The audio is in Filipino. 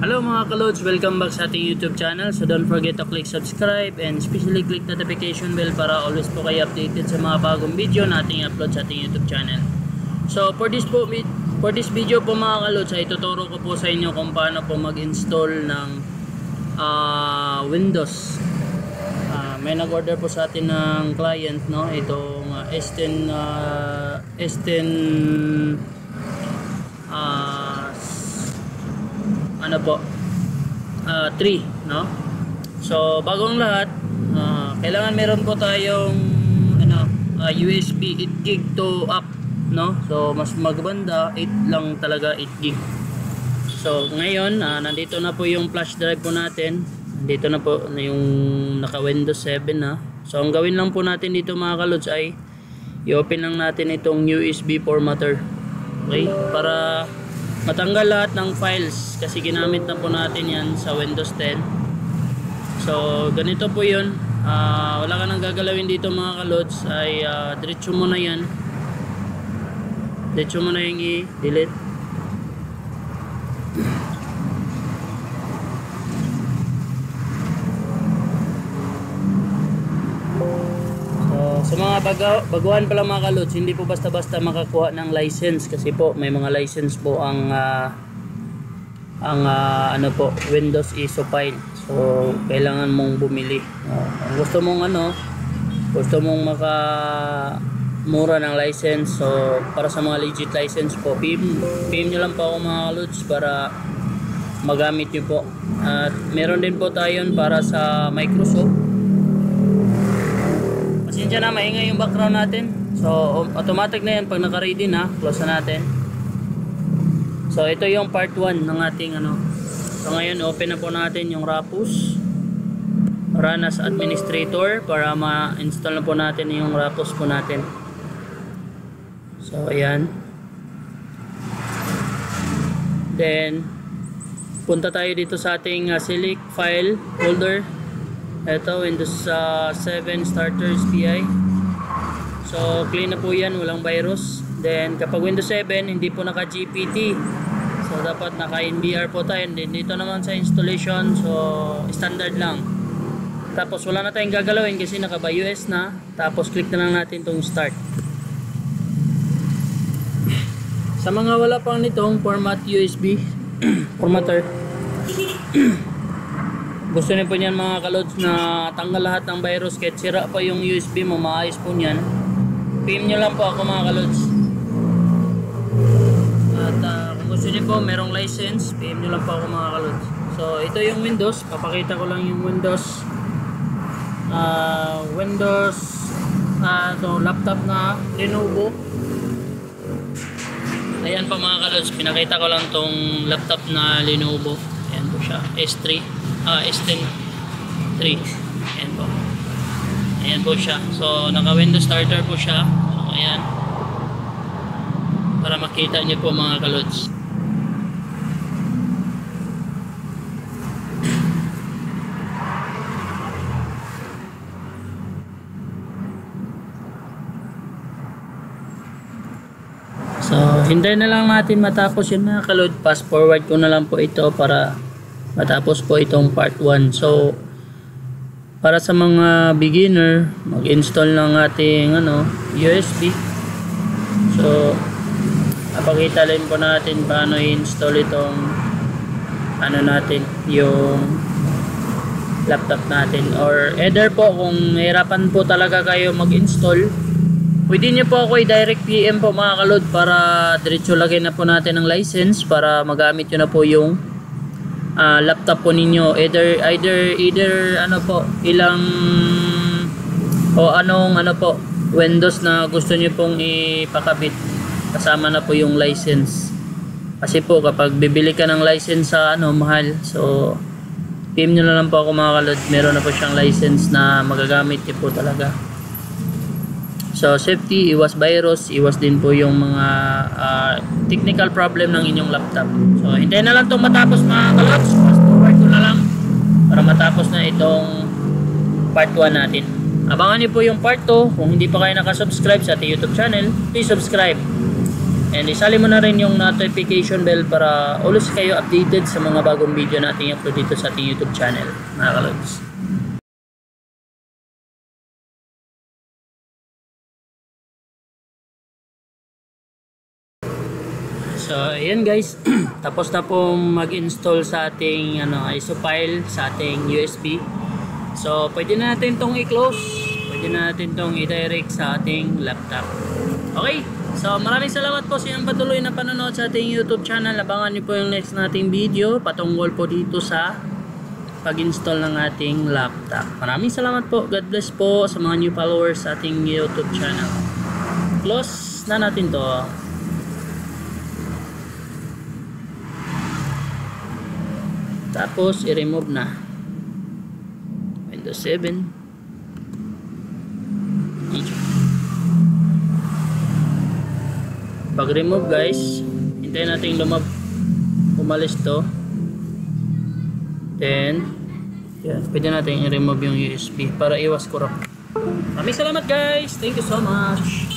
Hello mga kalods, welcome back sa ating YouTube channel. So don't forget to click subscribe and especially click notification bell para always po kayo updated sa mga bagong video na ating upload sa ating YouTube channel. So for this video po mga kalods ay tuturo ko po sa inyo kung paano po mag-install ng Windows. May nag-order po sa atin ng client, no? Itong S10 3, no? So bagong lahat, kailangan meron po tayong USB 8GB to up, no? So mas maganda 8 lang talaga, 8GB. So ngayon nandito na po yung flash drive po natin. Dito na po yung naka Windows 7 na. So ang gawin lang po natin dito mga kalods ay i-open lang natin itong USB formatter. Okay? Para matanggal lahat ng files kasi ginamit na po natin yan sa Windows 10. So ganito po yun. Wala ka nang gagalawin dito mga kalods, ay diretso mo na yan. Diretso mo na yung i-delete. Sa mga baguhan pala mga kalods, hindi po basta-basta makakuha ng license kasi po may mga license po ang Windows ISO file. So kailangan mong bumili. Kung gusto mong makamura ng license, so para sa mga legit license po, PM nyo lang po ako mga kalods para magamit nyo po. At meron din po tayo para sa Microsoft. Pasensya na, maingay yung background natin. So automatic na yan pag naka-ready na. Close na natin. So ito yung part 1 ng ating So ngayon open na po natin yung Rapus. Run as administrator para ma-install na po natin yung Rapus po natin. So ayan. Then punta tayo dito sa ating select file folder. Ito Windows 7 Starters PI. So clean na po yan, walang virus. Then kapag Windows 7 hindi po naka GPT, so dapat naka NVR po tayo. Then dito naman sa installation, so standard lang. Tapos wala na tayong gagalawin kasi naka BIOS na. Tapos click na lang natin itong start. Sa mga wala pang nitong format USB formatter, gusto niyo po niyan mga kalods na tanggal lahat ng virus kahit sira pa yung USB mo, maayos po niyan. PM nyo lang po ako mga kalods. At kung gusto niyo po merong license, PM nyo lang po ako mga kalods. So ito yung Windows, papakita ko lang yung Windows laptop na Lenovo. Ayan po mga kalods, pinakita ko lang tong laptop na Lenovo. Ayan po siya, S10 3. Ayan po. Ayan po siya. So naka Windows starter po siya. So ayan. Para makita niyo po mga kalods. So hintayin na lang natin matapos yun mga kalod. Fast forward ko na lang po ito para matapos po itong part 1. So para sa mga beginner, mag-install ng ating USB. So napakita rin po natin paano i-install itong yung laptop natin. Or either po kung mahirapan po talaga kayo mag-install, pwede nyo po ako i-direct PM po mga kalod para diretso lagay na po natin ng license para magamit nyo na po yung laptop po ninyo. Either Windows na gusto niyo pong ipakabit, kasama na po yung license. Kasi po kapag bibili ka ng license sa mahal, so PM nyo na lang po ako mga kalod, meron na po siyang license na magagamit niyo po talaga. So safety, iwas virus, iwas din po yung mga technical problem ng inyong laptop. So hintayin na lang itong matapos mga kalods. Fast forward ko na lang para matapos na itong part 1 natin. Abangan niyo po yung part 2. Kung hindi pa kayo nakasubscribe sa ating YouTube channel, please subscribe. And isali mo na rin yung notification bell para always kayo updated sa mga bagong video natin i-upload dito sa ating YouTube channel, mga kalods. So ayan guys, tapos na pong mag-install sa ating ISO file sa ating USB. So pwede na natin tong i-close, pwede na natin tong i-direct sa ating laptop. Okay, so maraming salamat po sa inyong patuloy na panonood sa ating YouTube channel. Abangan niyo po yung next nating video patungkol po dito sa pag-install ng ating laptop. Maraming salamat po, God bless po sa mga new followers sa ating YouTube channel. Close na natin to. Tapos i-remove na. Windows 7. Pag remove guys, hintayin natin umalis to. Then yan, pwede natin i-remove yung USB para iwas corrupt. Maraming salamat guys. Thank you so much.